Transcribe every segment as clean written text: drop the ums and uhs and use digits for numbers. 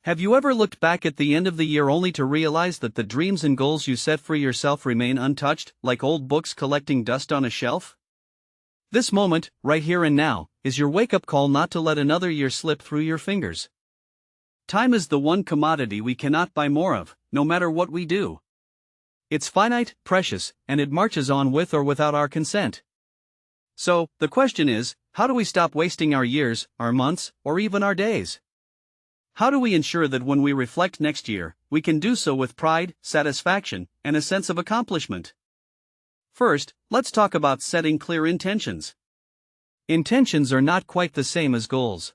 Have you ever looked back at the end of the year only to realize that the dreams and goals you set for yourself remain untouched, like old books collecting dust on a shelf? This moment, right here and now, is your wake-up call not to let another year slip through your fingers. Time is the one commodity we cannot buy more of, no matter what we do. It's finite, precious, and it marches on with or without our consent. So, the question is, how do we stop wasting our years, our months, or even our days? How do we ensure that when we reflect next year, we can do so with pride, satisfaction, and a sense of accomplishment? First, let's talk about setting clear intentions. Intentions are not quite the same as goals.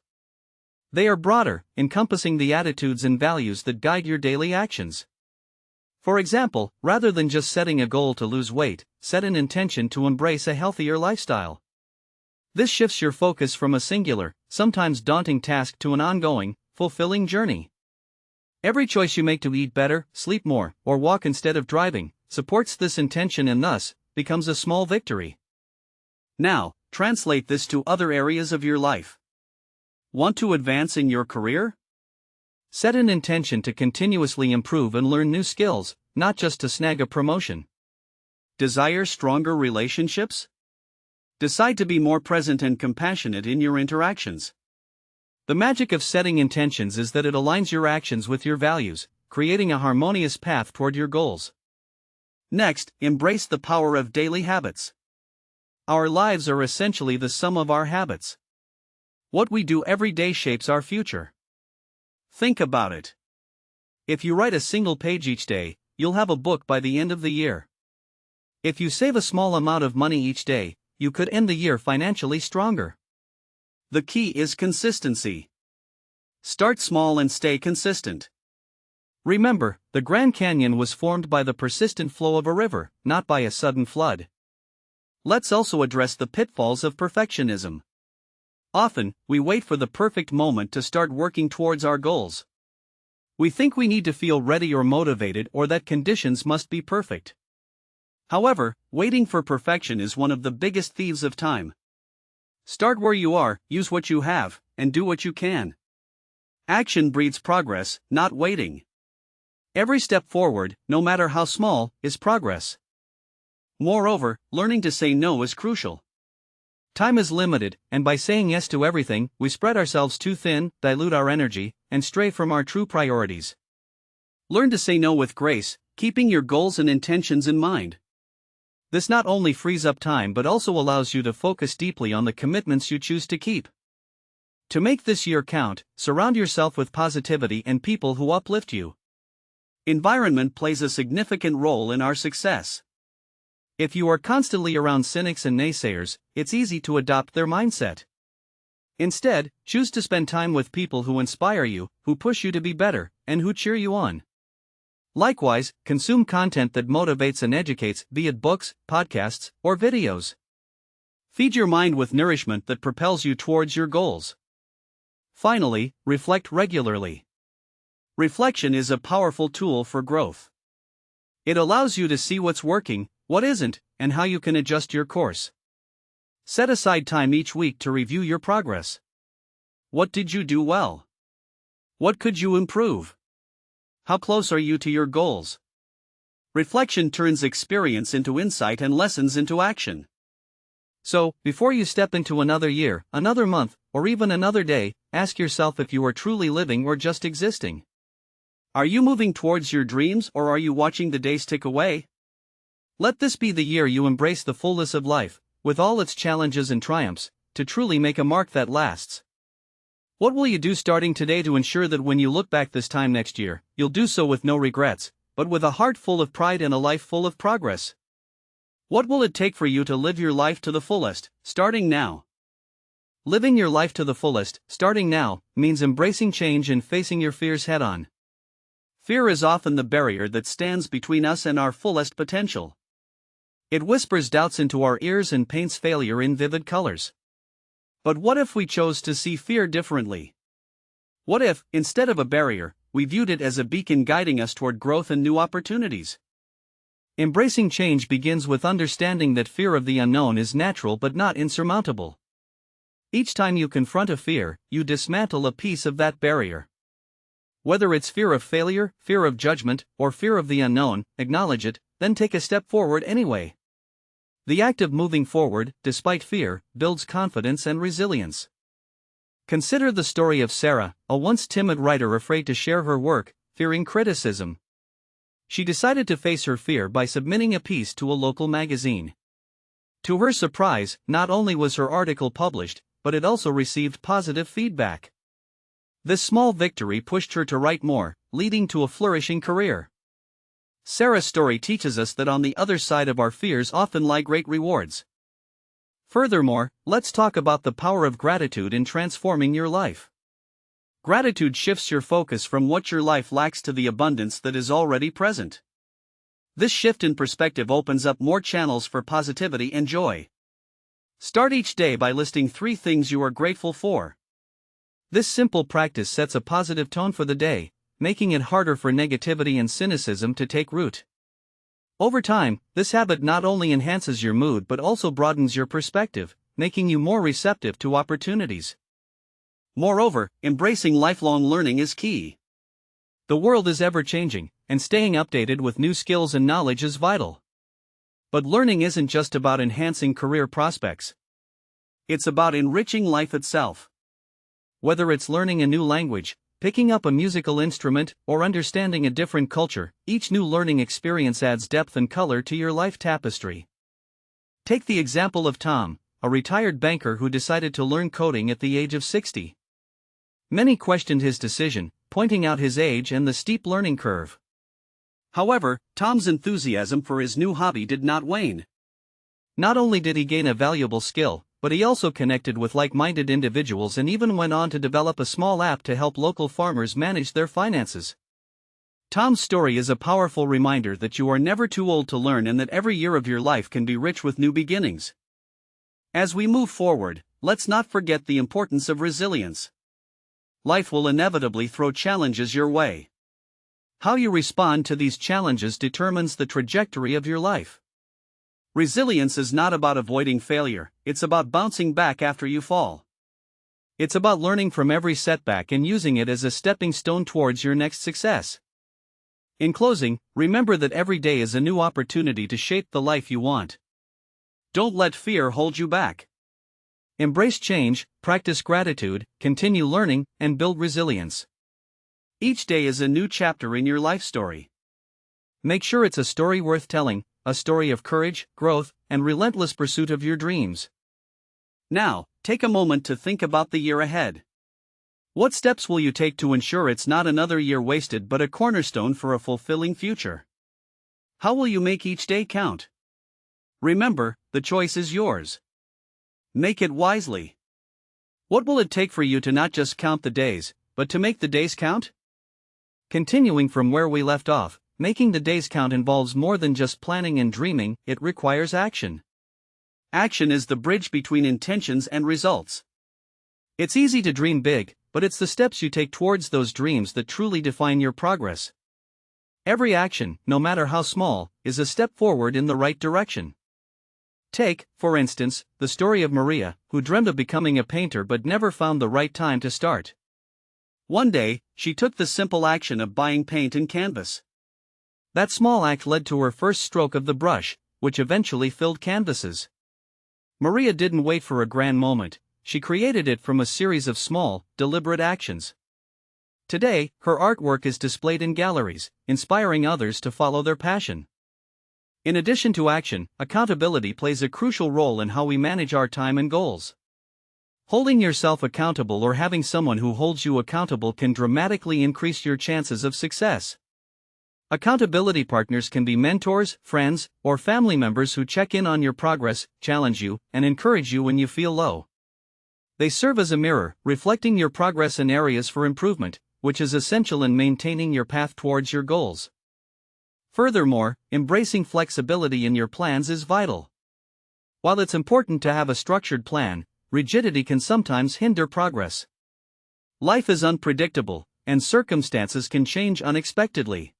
They are broader, encompassing the attitudes and values that guide your daily actions. For example, rather than just setting a goal to lose weight, set an intention to embrace a healthier lifestyle. This shifts your focus from a singular, sometimes daunting task to an ongoing, fulfilling journey. Every choice you make to eat better, sleep more, or walk instead of driving supports this intention and thus becomes a small victory. Now, translate this to other areas of your life. Want to advance in your career? Set an intention to continuously improve and learn new skills, not just to snag a promotion. Desire stronger relationships? Decide to be more present and compassionate in your interactions. The magic of setting intentions is that it aligns your actions with your values, creating a harmonious path toward your goals. Next, embrace the power of daily habits. Our lives are essentially the sum of our habits. What we do every day shapes our future. Think about it. If you write a single page each day, you'll have a book by the end of the year. If you save a small amount of money each day, you could end the year financially stronger. The key is consistency. Start small and stay consistent. Remember, the Grand Canyon was formed by the persistent flow of a river, not by a sudden flood. Let's also address the pitfalls of perfectionism. Often, we wait for the perfect moment to start working towards our goals. We think we need to feel ready or motivated or that conditions must be perfect. However, waiting for perfection is one of the biggest thieves of time. Start where you are, use what you have, and do what you can. Action breeds progress, not waiting. Every step forward, no matter how small, is progress. Moreover, learning to say no is crucial. Time is limited, and by saying yes to everything, we spread ourselves too thin, dilute our energy, and stray from our true priorities. Learn to say no with grace, keeping your goals and intentions in mind. This not only frees up time but also allows you to focus deeply on the commitments you choose to keep. To make this year count, surround yourself with positivity and people who uplift you. Environment plays a significant role in our success. If you are constantly around cynics and naysayers, it's easy to adopt their mindset. Instead, choose to spend time with people who inspire you, who push you to be better, and who cheer you on. Likewise, consume content that motivates and educates, be it books, podcasts, or videos. Feed your mind with nourishment that propels you towards your goals. Finally, reflect regularly. Reflection is a powerful tool for growth. It allows you to see what's working, what isn't, and how you can adjust your course. Set aside time each week to review your progress. What did you do well? What could you improve? How close are you to your goals? Reflection turns experience into insight and lessons into action. So, before you step into another year, another month, or even another day, ask yourself if you are truly living or just existing. Are you moving towards your dreams or are you watching the days tick away? Let this be the year you embrace the fullness of life, with all its challenges and triumphs, to truly make a mark that lasts. What will you do starting today to ensure that when you look back this time next year, you'll do so with no regrets, but with a heart full of pride and a life full of progress? What will it take for you to live your life to the fullest, starting now? Living your life to the fullest, starting now, means embracing change and facing your fears head-on. Fear is often the barrier that stands between us and our fullest potential. It whispers doubts into our ears and paints failure in vivid colors. But what if we chose to see fear differently? What if, instead of a barrier, we viewed it as a beacon guiding us toward growth and new opportunities? Embracing change begins with understanding that fear of the unknown is natural but not insurmountable. Each time you confront a fear, you dismantle a piece of that barrier. Whether it's fear of failure, fear of judgment, or fear of the unknown, acknowledge it, then take a step forward anyway. The act of moving forward, despite fear, builds confidence and resilience. Consider the story of Sarah, a once timid writer afraid to share her work, fearing criticism. She decided to face her fear by submitting a piece to a local magazine. To her surprise, not only was her article published, but it also received positive feedback. This small victory pushed her to write more, leading to a flourishing career. Sarah's story teaches us that on the other side of our fears often lie great rewards. Furthermore, let's talk about the power of gratitude in transforming your life. Gratitude shifts your focus from what your life lacks to the abundance that is already present. This shift in perspective opens up more channels for positivity and joy. Start each day by listing 3 things you are grateful for. This simple practice sets a positive tone for the day, making it harder for negativity and cynicism to take root. Over time, this habit not only enhances your mood but also broadens your perspective, making you more receptive to opportunities. Moreover, embracing lifelong learning is key. The world is ever-changing, and staying updated with new skills and knowledge is vital. But learning isn't just about enhancing career prospects. It's about enriching life itself. Whether it's learning a new language, picking up a musical instrument, or understanding a different culture, each new learning experience adds depth and color to your life tapestry. Take the example of Tom, a retired banker who decided to learn coding at the age of 60. Many questioned his decision, pointing out his age and the steep learning curve. However, Tom's enthusiasm for his new hobby did not wane. Not only did he gain a valuable skill, but he also connected with like-minded individuals and even went on to develop a small app to help local farmers manage their finances. Tom's story is a powerful reminder that you are never too old to learn and that every year of your life can be rich with new beginnings. As we move forward, let's not forget the importance of resilience. Life will inevitably throw challenges your way. How you respond to these challenges determines the trajectory of your life. Resilience is not about avoiding failure, it's about bouncing back after you fall. It's about learning from every setback and using it as a stepping stone towards your next success. In closing, remember that every day is a new opportunity to shape the life you want. Don't let fear hold you back. Embrace change, practice gratitude, continue learning, and build resilience. Each day is a new chapter in your life story. Make sure it's a story worth telling, a story of courage, growth, and relentless pursuit of your dreams. Now, take a moment to think about the year ahead. What steps will you take to ensure it's not another year wasted but a cornerstone for a fulfilling future? How will you make each day count? Remember, the choice is yours. Make it wisely. What will it take for you to not just count the days, but to make the days count? Continuing from where we left off, making the days count involves more than just planning and dreaming, it requires action. Action is the bridge between intentions and results. It's easy to dream big, but it's the steps you take towards those dreams that truly define your progress. Every action, no matter how small, is a step forward in the right direction. Take, for instance, the story of Maria, who dreamed of becoming a painter but never found the right time to start. One day, she took the simple action of buying paint and canvas. That small act led to her first stroke of the brush, which eventually filled canvases. Maria didn't wait for a grand moment, she created it from a series of small, deliberate actions. Today, her artwork is displayed in galleries, inspiring others to follow their passion. In addition to action, accountability plays a crucial role in how we manage our time and goals. Holding yourself accountable or having someone who holds you accountable can dramatically increase your chances of success. Accountability partners can be mentors, friends, or family members who check in on your progress, challenge you, and encourage you when you feel low. They serve as a mirror, reflecting your progress and areas for improvement, which is essential in maintaining your path towards your goals. Furthermore, embracing flexibility in your plans is vital. While it's important to have a structured plan, rigidity can sometimes hinder progress. Life is unpredictable, and circumstances can change unexpectedly.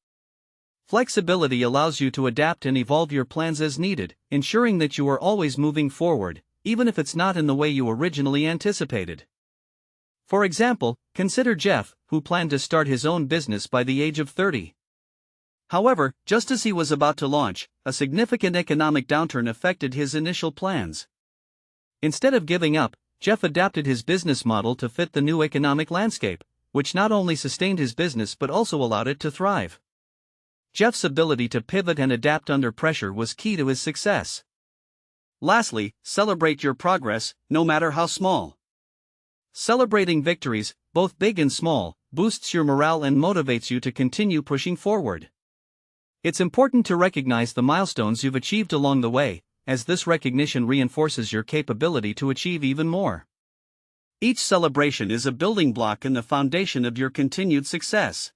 Flexibility allows you to adapt and evolve your plans as needed, ensuring that you are always moving forward, even if it's not in the way you originally anticipated. For example, consider Jeff, who planned to start his own business by the age of 30. However, just as he was about to launch, a significant economic downturn affected his initial plans. Instead of giving up, Jeff adapted his business model to fit the new economic landscape, which not only sustained his business but also allowed it to thrive. Jeff's ability to pivot and adapt under pressure was key to his success. Lastly, celebrate your progress, no matter how small. Celebrating victories, both big and small, boosts your morale and motivates you to continue pushing forward. It's important to recognize the milestones you've achieved along the way, as this recognition reinforces your capability to achieve even more. Each celebration is a building block and the foundation of your continued success.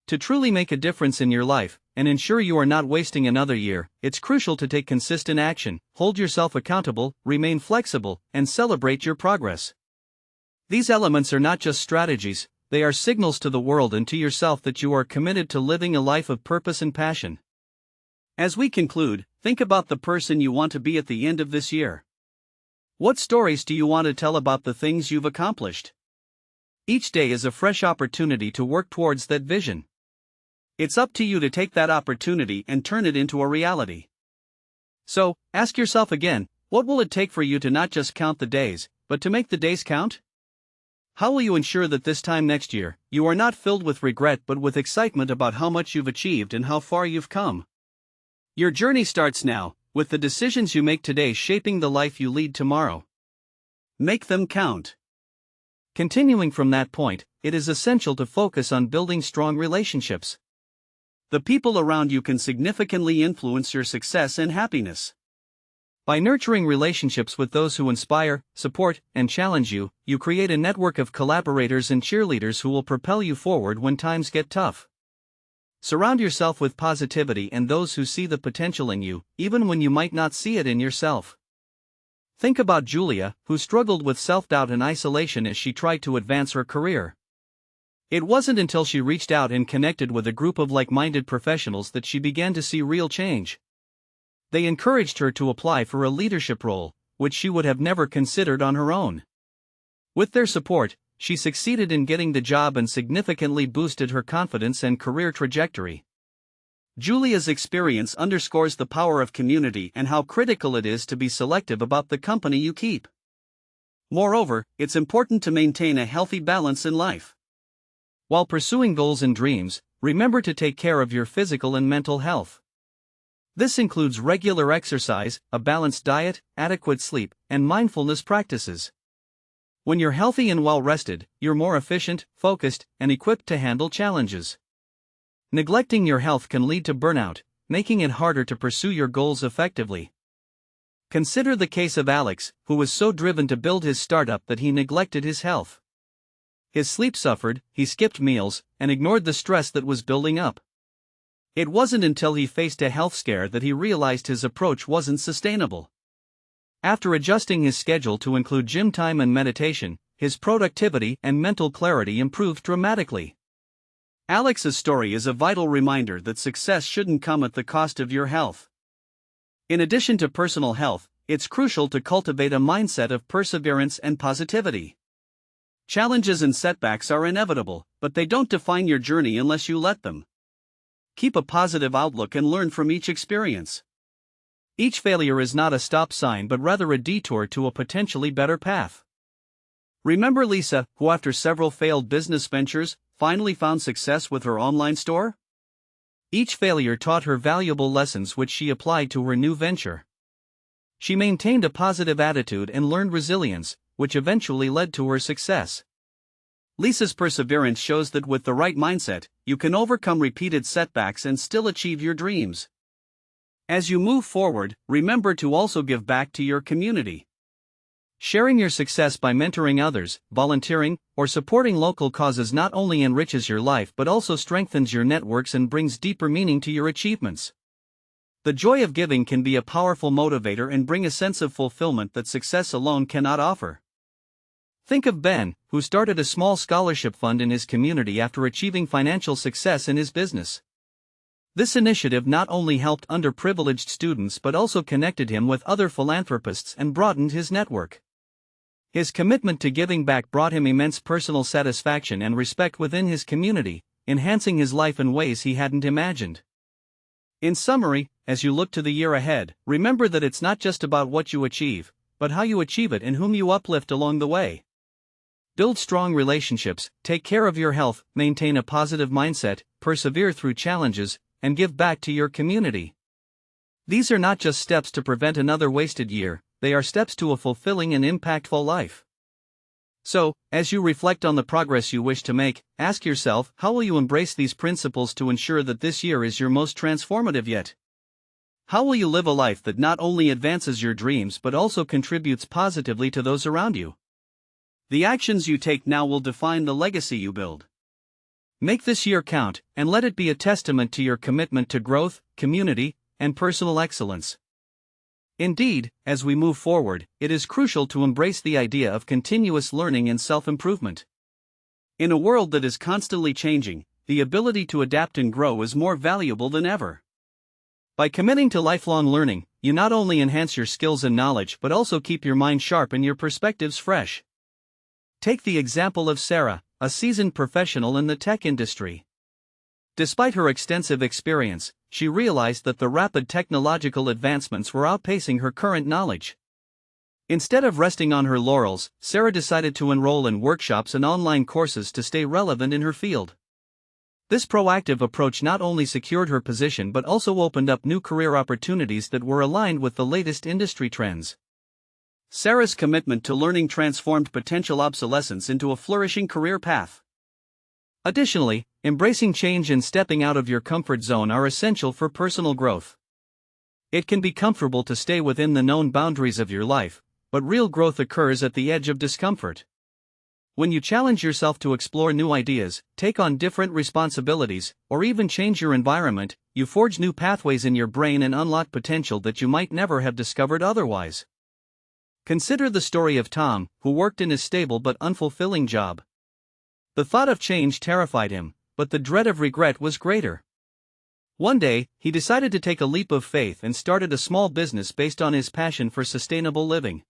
To truly make a difference in your life, and ensure you are not wasting another year, it's crucial to take consistent action, hold yourself accountable, remain flexible, and celebrate your progress. These elements are not just strategies, they are signals to the world and to yourself that you are committed to living a life of purpose and passion. As we conclude, think about the person you want to be at the end of this year. What stories do you want to tell about the things you've accomplished? Each day is a fresh opportunity to work towards that vision. It's up to you to take that opportunity and turn it into a reality. So, ask yourself again, what will it take for you to not just count the days, but to make the days count? How will you ensure that this time next year, you are not filled with regret but with excitement about how much you've achieved and how far you've come? Your journey starts now, with the decisions you make today shaping the life you lead tomorrow. Make them count. Continuing from that point, it is essential to focus on building strong relationships. The people around you can significantly influence your success and happiness. By nurturing relationships with those who inspire, support, and challenge you, you create a network of collaborators and cheerleaders who will propel you forward when times get tough. Surround yourself with positivity and those who see the potential in you, even when you might not see it in yourself. Think about Julia, who struggled with self-doubt and isolation as she tried to advance her career. It wasn't until she reached out and connected with a group of like-minded professionals that she began to see real change. They encouraged her to apply for a leadership role, which she would have never considered on her own. With their support, she succeeded in getting the job and significantly boosted her confidence and career trajectory. Julia's experience underscores the power of community and how critical it is to be selective about the company you keep. Moreover, it's important to maintain a healthy balance in life. While pursuing goals and dreams, remember to take care of your physical and mental health. This includes regular exercise, a balanced diet, adequate sleep, and mindfulness practices. When you're healthy and well-rested, you're more efficient, focused, and equipped to handle challenges. Neglecting your health can lead to burnout, making it harder to pursue your goals effectively. Consider the case of Alex, who was so driven to build his startup that he neglected his health. His sleep suffered, he skipped meals, and ignored the stress that was building up. It wasn't until he faced a health scare that he realized his approach wasn't sustainable. After adjusting his schedule to include gym time and meditation, his productivity and mental clarity improved dramatically. Alex's story is a vital reminder that success shouldn't come at the cost of your health. In addition to personal health, it's crucial to cultivate a mindset of perseverance and positivity. Challenges and setbacks are inevitable, but they don't define your journey unless you let them. Keep a positive outlook and learn from each experience. Each failure is not a stop sign but rather a detour to a potentially better path. Remember Lisa, who after several failed business ventures, finally found success with her online store? Each failure taught her valuable lessons which she applied to her new venture. She maintained a positive attitude and learned resilience, which eventually led to her success. Lisa's perseverance shows that with the right mindset, you can overcome repeated setbacks and still achieve your dreams. As you move forward, remember to also give back to your community. Sharing your success by mentoring others, volunteering, or supporting local causes not only enriches your life but also strengthens your networks and brings deeper meaning to your achievements. The joy of giving can be a powerful motivator and bring a sense of fulfillment that success alone cannot offer. Think of Ben, who started a small scholarship fund in his community after achieving financial success in his business. This initiative not only helped underprivileged students but also connected him with other philanthropists and broadened his network. His commitment to giving back brought him immense personal satisfaction and respect within his community, enhancing his life in ways he hadn't imagined. In summary, as you look to the year ahead, remember that it's not just about what you achieve, but how you achieve it and whom you uplift along the way. Build strong relationships, take care of your health, maintain a positive mindset, persevere through challenges, and give back to your community. These are not just steps to prevent another wasted year, they are steps to a fulfilling and impactful life. So, as you reflect on the progress you wish to make, ask yourself, how will you embrace these principles to ensure that this year is your most transformative yet? How will you live a life that not only advances your dreams but also contributes positively to those around you? The actions you take now will define the legacy you build. Make this year count, and let it be a testament to your commitment to growth, community, and personal excellence. Indeed, as we move forward, it is crucial to embrace the idea of continuous learning and self-improvement. In a world that is constantly changing, the ability to adapt and grow is more valuable than ever. By committing to lifelong learning, you not only enhance your skills and knowledge but also keep your mind sharp and your perspectives fresh. Take the example of Sarah, a seasoned professional in the tech industry. Despite her extensive experience, she realized that the rapid technological advancements were outpacing her current knowledge. Instead of resting on her laurels, Sarah decided to enroll in workshops and online courses to stay relevant in her field. This proactive approach not only secured her position but also opened up new career opportunities that were aligned with the latest industry trends. Sarah's commitment to learning transformed potential obsolescence into a flourishing career path. Additionally, embracing change and stepping out of your comfort zone are essential for personal growth. It can be comfortable to stay within the known boundaries of your life, but real growth occurs at the edge of discomfort. When you challenge yourself to explore new ideas, take on different responsibilities, or even change your environment, you forge new pathways in your brain and unlock potential that you might never have discovered otherwise. Consider the story of Tom, who worked in his stable but unfulfilling job. The thought of change terrified him, but the dread of regret was greater. One day, he decided to take a leap of faith and started a small business based on his passion for sustainable living.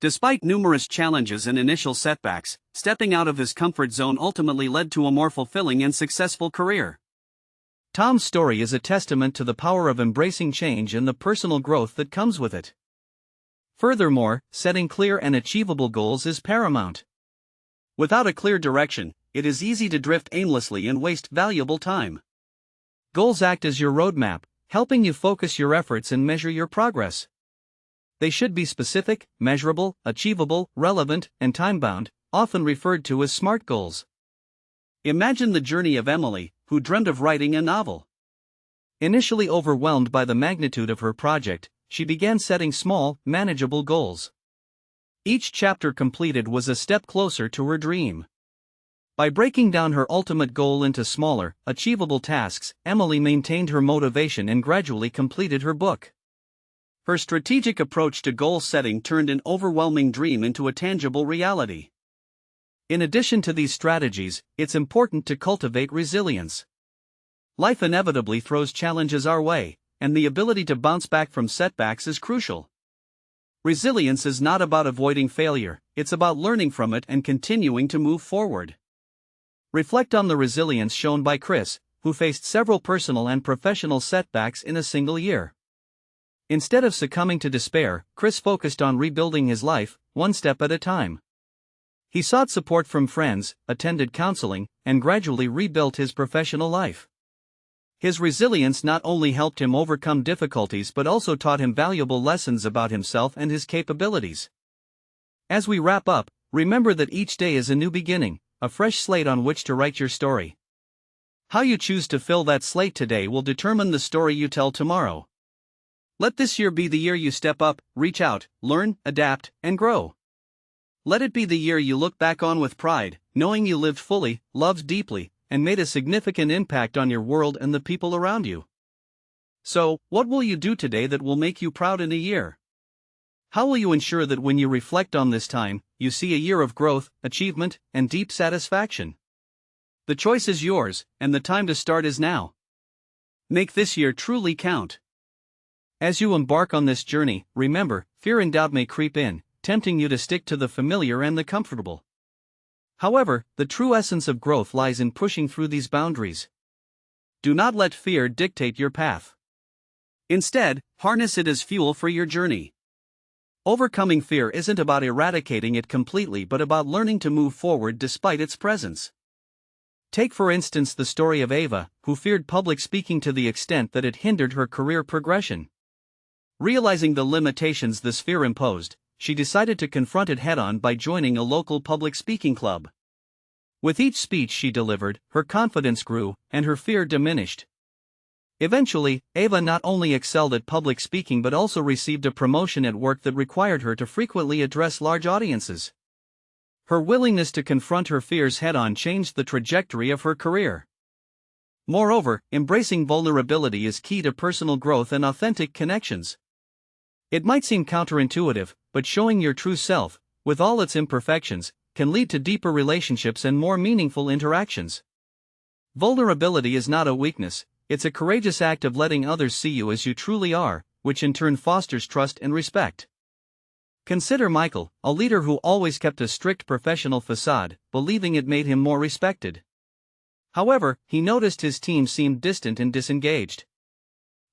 Despite numerous challenges and initial setbacks, stepping out of his comfort zone ultimately led to a more fulfilling and successful career. Tom's story is a testament to the power of embracing change and the personal growth that comes with it. Furthermore, setting clear and achievable goals is paramount. Without a clear direction, it is easy to drift aimlessly and waste valuable time. Goals act as your roadmap, helping you focus your efforts and measure your progress. They should be specific, measurable, achievable, relevant, and time-bound, often referred to as SMART goals. Imagine the journey of Emily, who dreamed of writing a novel. Initially overwhelmed by the magnitude of her project, she began setting small, manageable goals. Each chapter completed was a step closer to her dream. By breaking down her ultimate goal into smaller, achievable tasks, Emily maintained her motivation and gradually completed her book. Her strategic approach to goal setting turned an overwhelming dream into a tangible reality. In addition to these strategies, it's important to cultivate resilience. Life inevitably throws challenges our way, and the ability to bounce back from setbacks is crucial. Resilience is not about avoiding failure, it's about learning from it and continuing to move forward. Reflect on the resilience shown by Chris, who faced several personal and professional setbacks in a single year. Instead of succumbing to despair, Chris focused on rebuilding his life, one step at a time. He sought support from friends, attended counseling, and gradually rebuilt his professional life. His resilience not only helped him overcome difficulties but also taught him valuable lessons about himself and his capabilities. As we wrap up, remember that each day is a new beginning, a fresh slate on which to write your story. How you choose to fill that slate today will determine the story you tell tomorrow. Let this year be the year you step up, reach out, learn, adapt, and grow. Let it be the year you look back on with pride, knowing you lived fully, loved deeply, and made a significant impact on your world and the people around you. So, what will you do today that will make you proud in a year? How will you ensure that when you reflect on this time, you see a year of growth, achievement, and deep satisfaction? The choice is yours, and the time to start is now. Make this year truly count. As you embark on this journey, remember, fear and doubt may creep in, tempting you to stick to the familiar and the comfortable. However, the true essence of growth lies in pushing through these boundaries. Do not let fear dictate your path. Instead, harness it as fuel for your journey. Overcoming fear isn't about eradicating it completely but about learning to move forward despite its presence. Take for instance the story of Ava, who feared public speaking to the extent that it hindered her career progression. Realizing the limitations this fear imposed, she decided to confront it head-on by joining a local public speaking club. With each speech she delivered, her confidence grew, and her fear diminished. Eventually, Ava not only excelled at public speaking but also received a promotion at work that required her to frequently address large audiences. Her willingness to confront her fears head-on changed the trajectory of her career. Moreover, embracing vulnerability is key to personal growth and authentic connections. It might seem counterintuitive, but showing your true self, with all its imperfections, can lead to deeper relationships and more meaningful interactions. Vulnerability is not a weakness, it's a courageous act of letting others see you as you truly are, which in turn fosters trust and respect. Consider Michael, a leader who always kept a strict professional facade, believing it made him more respected. However, he noticed his team seemed distant and disengaged.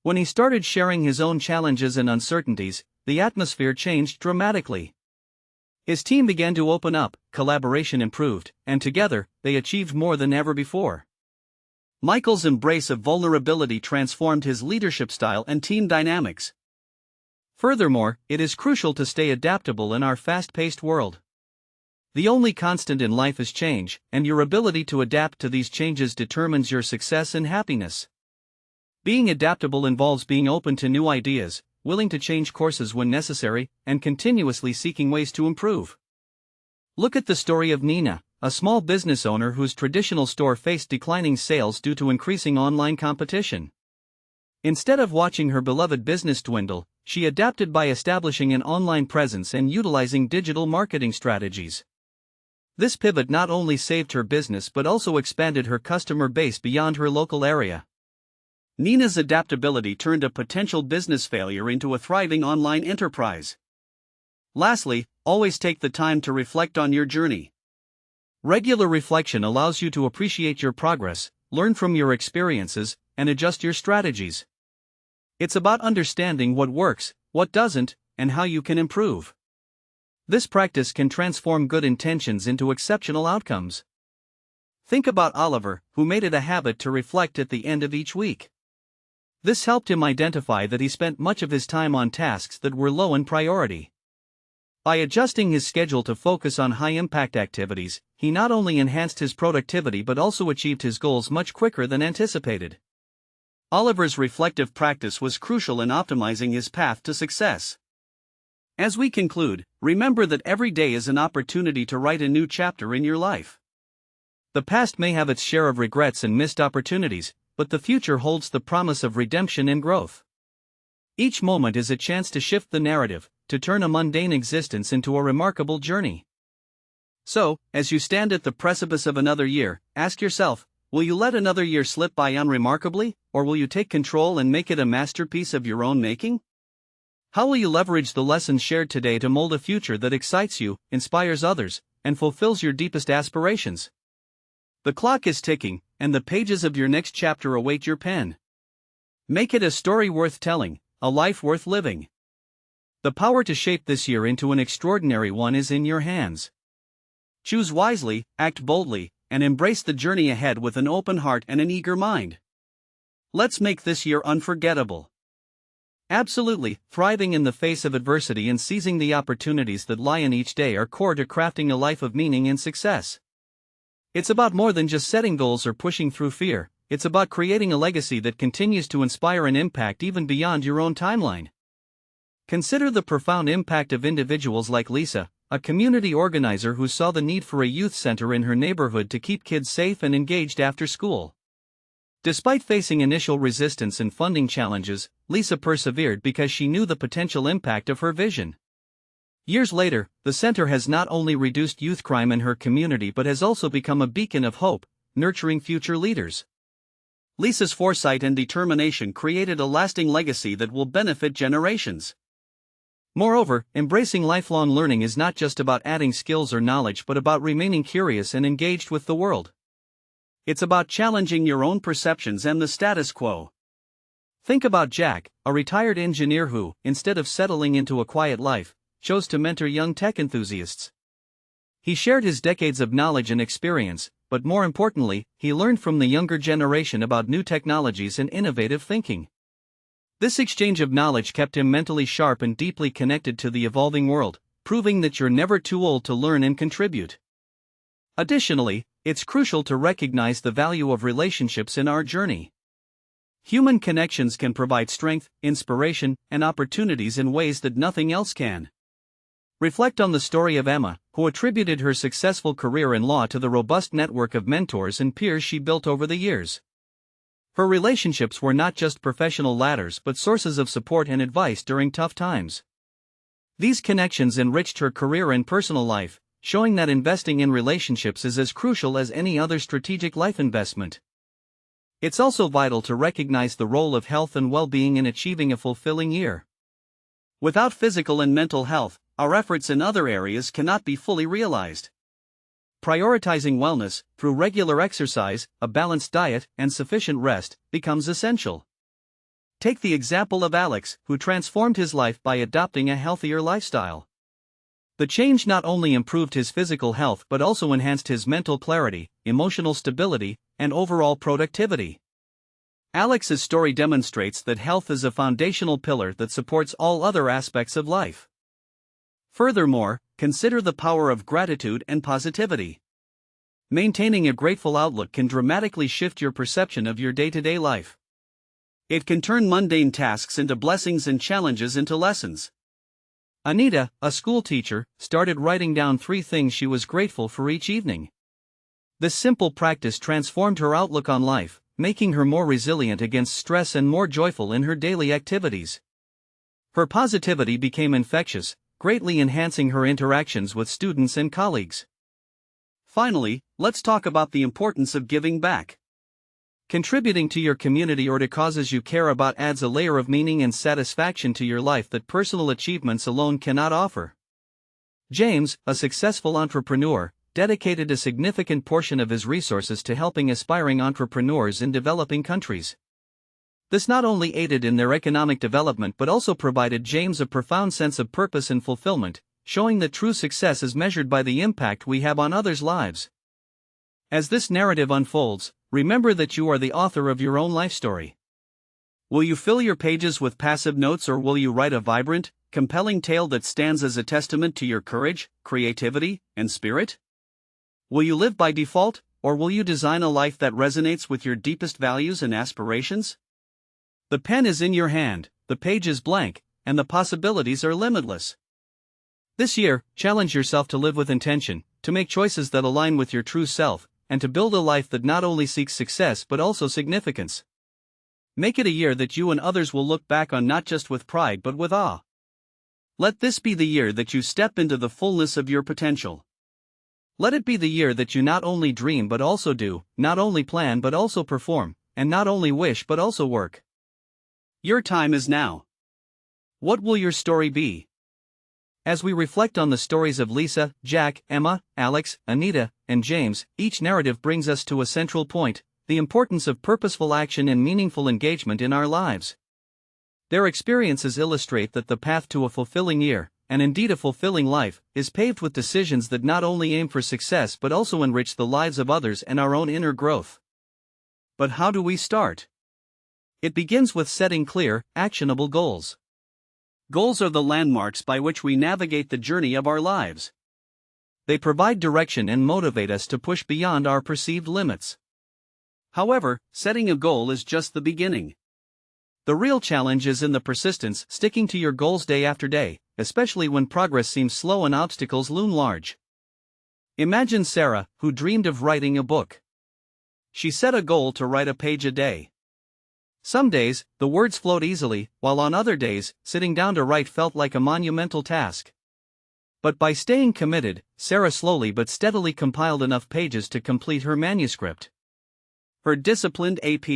When he started sharing his own challenges and uncertainties, the atmosphere changed dramatically. His team began to open up, collaboration improved, and together, they achieved more than ever before. Michael's embrace of vulnerability transformed his leadership style and team dynamics. Furthermore, it is crucial to stay adaptable in our fast-paced world. The only constant in life is change, and your ability to adapt to these changes determines your success and happiness. Being adaptable involves being open to new ideas, willing to change courses when necessary, and continuously seeking ways to improve. Look at the story of Nina, a small business owner whose traditional store faced declining sales due to increasing online competition. Instead of watching her beloved business dwindle, she adapted by establishing an online presence and utilizing digital marketing strategies. This pivot not only saved her business but also expanded her customer base beyond her local area. Nina's adaptability turned a potential business failure into a thriving online enterprise. Lastly, always take the time to reflect on your journey. Regular reflection allows you to appreciate your progress, learn from your experiences, and adjust your strategies. It's about understanding what works, what doesn't, and how you can improve. This practice can transform good intentions into exceptional outcomes. Think about Oliver, who made it a habit to reflect at the end of each week. This helped him identify that he spent much of his time on tasks that were low in priority. By adjusting his schedule to focus on high-impact activities, he not only enhanced his productivity but also achieved his goals much quicker than anticipated. Oliver's reflective practice was crucial in optimizing his path to success. As we conclude, remember that every day is an opportunity to write a new chapter in your life. The past may have its share of regrets and missed opportunities, but the future holds the promise of redemption and growth. Each moment is a chance to shift the narrative, to turn a mundane existence into a remarkable journey. So, as you stand at the precipice of another year, ask yourself, will you let another year slip by unremarkably, or will you take control and make it a masterpiece of your own making? How will you leverage the lessons shared today to mold a future that excites you, inspires others, and fulfills your deepest aspirations? The clock is ticking, and the pages of your next chapter await your pen. Make it a story worth telling, a life worth living. The power to shape this year into an extraordinary one is in your hands. Choose wisely, act boldly, and embrace the journey ahead with an open heart and an eager mind. Let's make this year unforgettable. Absolutely, thriving in the face of adversity and seizing the opportunities that lie in each day are core to crafting a life of meaning and success. It's about more than just setting goals or pushing through fear, it's about creating a legacy that continues to inspire and impact even beyond your own timeline. Consider the profound impact of individuals like Lisa, a community organizer who saw the need for a youth center in her neighborhood to keep kids safe and engaged after school. Despite facing initial resistance and funding challenges, Lisa persevered because she knew the potential impact of her vision. Years later, the center has not only reduced youth crime in her community but has also become a beacon of hope, nurturing future leaders. Lisa's foresight and determination created a lasting legacy that will benefit generations. Moreover, embracing lifelong learning is not just about adding skills or knowledge but about remaining curious and engaged with the world. It's about challenging your own perceptions and the status quo. Think about Jack, a retired engineer who, instead of settling into a quiet life, chose to mentor young tech enthusiasts. He shared his decades of knowledge and experience, but more importantly, he learned from the younger generation about new technologies and innovative thinking. This exchange of knowledge kept him mentally sharp and deeply connected to the evolving world, proving that you're never too old to learn and contribute. Additionally, it's crucial to recognize the value of relationships in our journey. Human connections can provide strength, inspiration, and opportunities in ways that nothing else can. Reflect on the story of Emma, who attributed her successful career in law to the robust network of mentors and peers she built over the years. Her relationships were not just professional ladders but sources of support and advice during tough times. These connections enriched her career and personal life, showing that investing in relationships is as crucial as any other strategic life investment. It's also vital to recognize the role of health and well-being in achieving a fulfilling year. Without physical and mental health, our efforts in other areas cannot be fully realized. Prioritizing wellness, through regular exercise, a balanced diet, and sufficient rest, becomes essential. Take the example of Alex, who transformed his life by adopting a healthier lifestyle. The change not only improved his physical health but also enhanced his mental clarity, emotional stability, and overall productivity. Alex's story demonstrates that health is a foundational pillar that supports all other aspects of life. Furthermore, consider the power of gratitude and positivity. Maintaining a grateful outlook can dramatically shift your perception of your day-to-day life. It can turn mundane tasks into blessings and challenges into lessons. Anita, a school teacher, started writing down 3 things she was grateful for each evening. This simple practice transformed her outlook on life, making her more resilient against stress and more joyful in her daily activities. Her positivity became infectious, greatly enhancing her interactions with students and colleagues. Finally, let's talk about the importance of giving back. Contributing to your community or to causes you care about adds a layer of meaning and satisfaction to your life that personal achievements alone cannot offer. James, a successful entrepreneur, dedicated a significant portion of his resources to helping aspiring entrepreneurs in developing countries. This not only aided in their economic development but also provided James a profound sense of purpose and fulfillment, showing that true success is measured by the impact we have on others' lives. As this narrative unfolds, remember that you are the author of your own life story. Will you fill your pages with passive notes, or will you write a vibrant, compelling tale that stands as a testament to your courage, creativity, and spirit? Will you live by default, or will you design a life that resonates with your deepest values and aspirations? The pen is in your hand, the page is blank, and the possibilities are limitless. This year, challenge yourself to live with intention, to make choices that align with your true self, and to build a life that not only seeks success but also significance. Make it a year that you and others will look back on not just with pride but with awe. Let this be the year that you step into the fullness of your potential. Let it be the year that you not only dream but also do, not only plan but also perform, and not only wish but also work. Your time is now. What will your story be? As we reflect on the stories of Lisa, Jack, Emma, Alex, Anita, and James, each narrative brings us to a central point: the importance of purposeful action and meaningful engagement in our lives. Their experiences illustrate that the path to a fulfilling year, and indeed a fulfilling life, is paved with decisions that not only aim for success but also enrich the lives of others and our own inner growth. But how do we start? It begins with setting clear, actionable goals. Goals are the landmarks by which we navigate the journey of our lives. They provide direction and motivate us to push beyond our perceived limits. However, setting a goal is just the beginning. The real challenge is in the persistence, sticking to your goals day after day, especially when progress seems slow and obstacles loom large. Imagine Sarah, who dreamed of writing a book. She set a goal to write a page a day. Some days, the words flowed easily, while on other days, sitting down to write felt like a monumental task. But by staying committed, Sarah slowly but steadily compiled enough pages to complete her manuscript. Her disciplined AP.